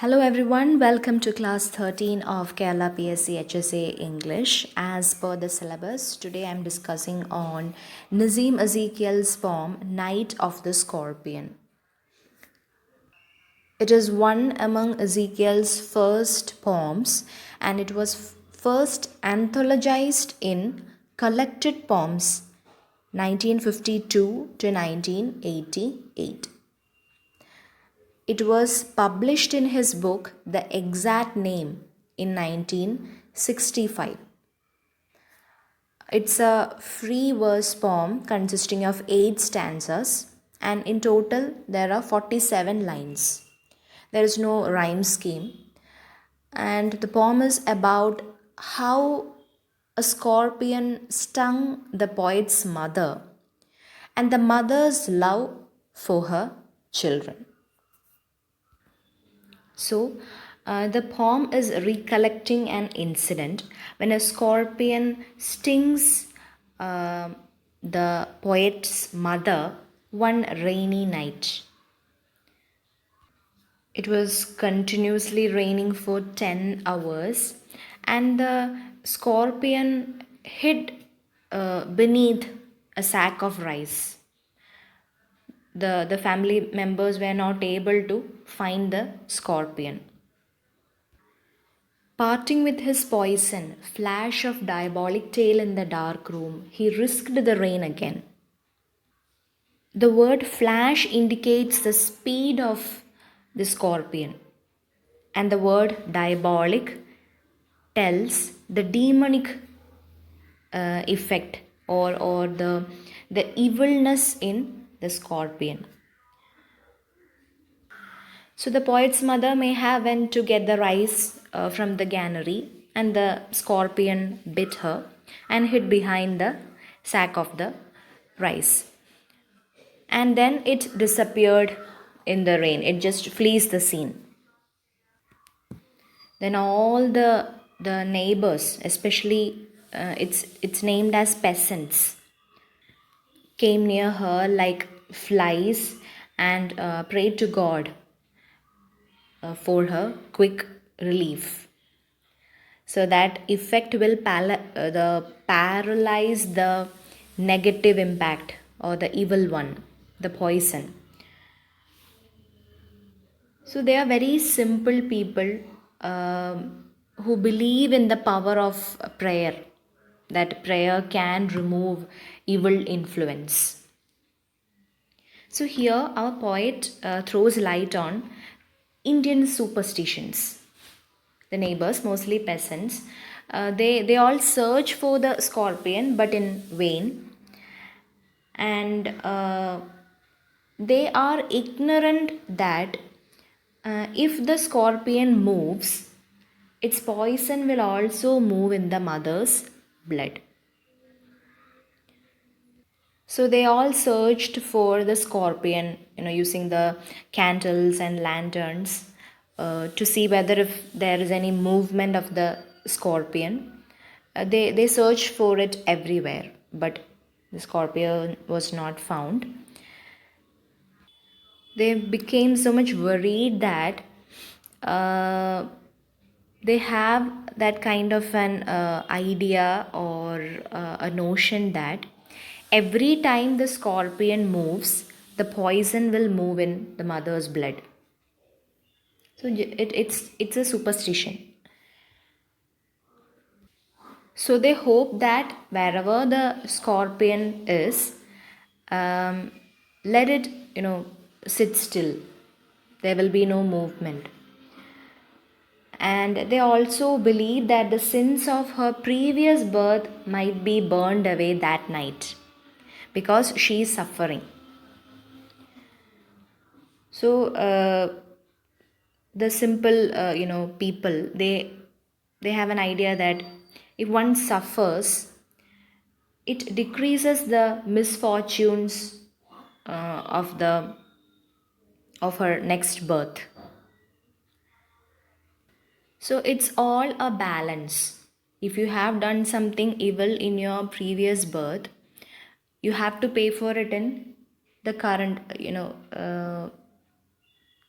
Hello everyone, welcome to class 13 of Kerala PSC HSA English. As per the syllabus, today I am discussing on Nazim Ezekiel's poem Night of the Scorpion. It is one among Ezekiel's first poems and it was first anthologized in Collected Poems 1952 to 1988. It was published in his book The Exact Name in 1965. It's a free verse poem consisting of 8 stanzas, and in total there are 47 lines. There is no rhyme scheme, and the poem is about how a scorpion stung the poet's mother and the mother's love for her children. The poem is recollecting an incident when a scorpion stings the poet's mother one rainy night. It was continuously raining for 10 hours, and the scorpion hid beneath a sack of rice. The family members were not able to find the scorpion. Parting with his poison, flash of diabolic tail in the dark room, he risked the rain again. The word flash indicates the speed of the scorpion, and the word diabolic tells the demonic effect or the evilness in the scorpion. So the poet's mother may have went to get the rice from the granary, and the scorpion bit her and hid behind the sack of the rice. And then it disappeared in the rain. It just flees the scene. Then all the neighbors, especially it's named as peasants, came near her like flies and prayed to God for her quick relief. So that effect will paralyze the negative impact or the evil one, the poison. So they are very simple people who believe in the power of prayer, that prayer can remove evil influence. So here our poet throws light on Indian superstitions. The neighbors, mostly peasants, they all search for the scorpion but in vain, and they are ignorant that if the scorpion moves, its poison will also move in the mother's blood. So they all searched for the scorpion, using the candles and lanterns to see whether if there is any movement of the scorpion. They searched for it everywhere, but the scorpion was not found. They became so much worried that they have that kind of an idea or a notion that every time the scorpion moves, the poison will move in the mother's blood. So it's a superstition. So they hope that wherever the scorpion is, let it sit still. There will be no movement. And they also believe that the sins of her previous birth might be burned away that night because she is suffering. So the simple people, they have an idea that if one suffers, it decreases the misfortunes of her next birth. So it's all a balance. If you have done something evil in your previous birth, you have to pay for it in the current,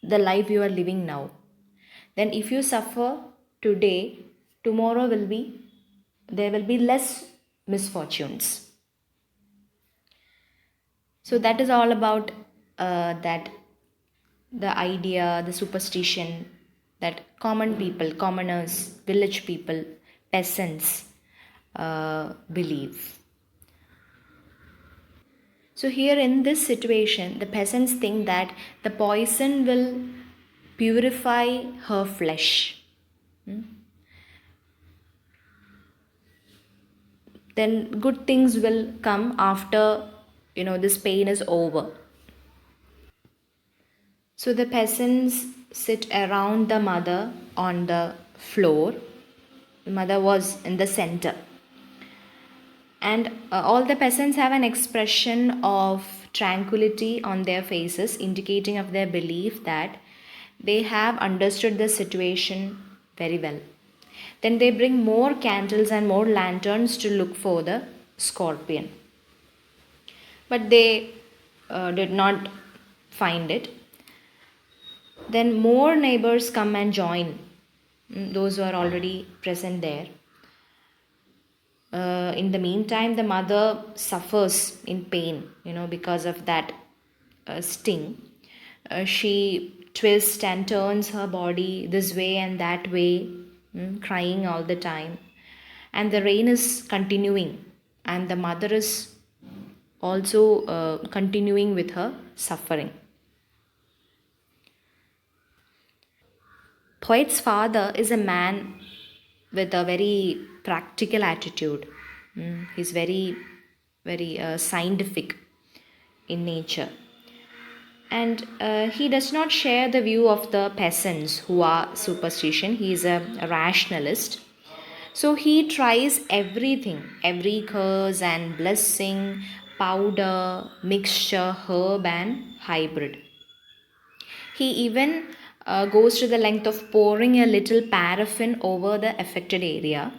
the life you are living now. Then if you suffer today, tomorrow there will be less misfortunes. So that is all about that the idea, the superstition that common people, commoners, village people, peasants believe. So here in this situation, the peasants think that the poison will purify her flesh. Then good things will come after this pain is over. So the peasants sit around the mother on the floor. The mother was in the center. And all the peasants have an expression of tranquility on their faces, indicating of their belief that they have understood the situation very well. Then they bring more candles and more lanterns to look for the scorpion. But they did not find it. Then more neighbors come and join, those who are already present there. In the meantime, the mother suffers in pain, because of that sting. She twists and turns her body this way and that way, crying all the time. And the rain is continuing, and the mother is also continuing with her suffering. Poet's father is a man with a very practical attitude. He's very, very scientific in nature. And he does not share the view of the peasants who are superstition. He is a rationalist. So he tries everything, every curse and blessing, powder, mixture, herb and hybrid. He even goes to the length of pouring a little paraffin over the affected area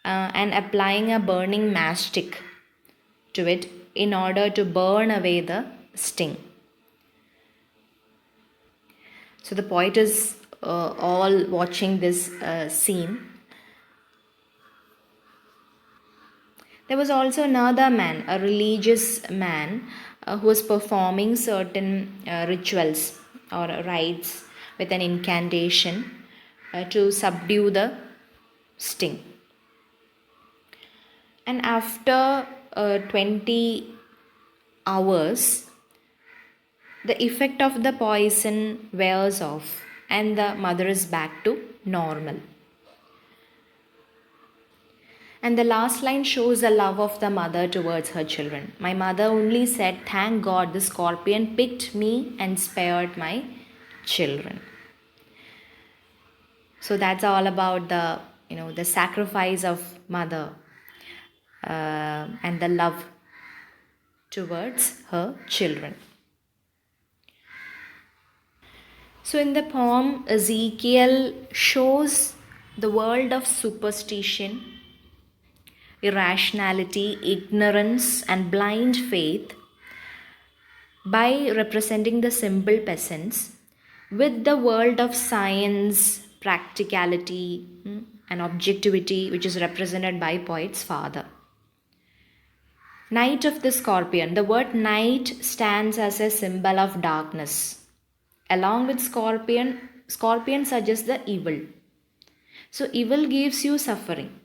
and applying a burning matchstick to it in order to burn away the sting. So the poet is all watching this scene. There was also another man, a religious man, who was performing certain rituals or rites with an incantation to subdue the sting. And after 20 hours, the effect of the poison wears off and the mother is back to normal. And the last line shows the love of the mother towards her children. My mother only said, "Thank God the scorpion picked me and spared my children." So that's all about the sacrifice of mother and the love towards her children. So in the poem, Ezekiel shows the world of superstition, irrationality, ignorance, and blind faith by representing the simple peasants with the world of science, practicality, and objectivity, which is represented by poet's father. Night of the Scorpion. The word night stands as a symbol of darkness. Along with scorpion suggests the evil. So evil gives you suffering.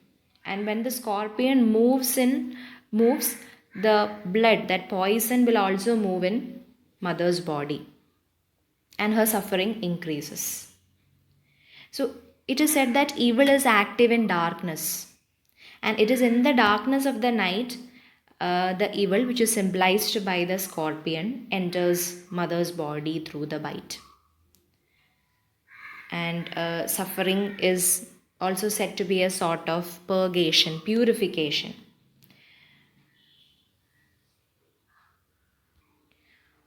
And when the scorpion moves, the blood, that poison will also move in mother's body. And her suffering increases. So it is said that evil is active in darkness. And it is in the darkness of the night, the evil, which is symbolized by the scorpion, enters mother's body through the bite. And suffering is also said to be a sort of purgation, purification.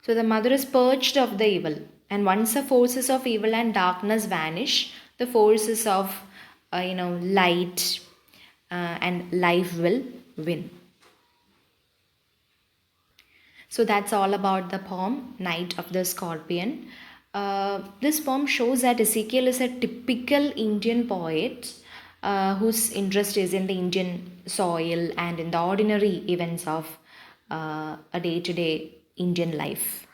So the mother is purged of the evil, and once the forces of evil and darkness vanish, the forces of light and life will win. So that's all about the poem Night of the Scorpion. This poem shows that Ezekiel is a typical Indian poet whose interest is in the Indian soil and in the ordinary events of a day to day Indian life.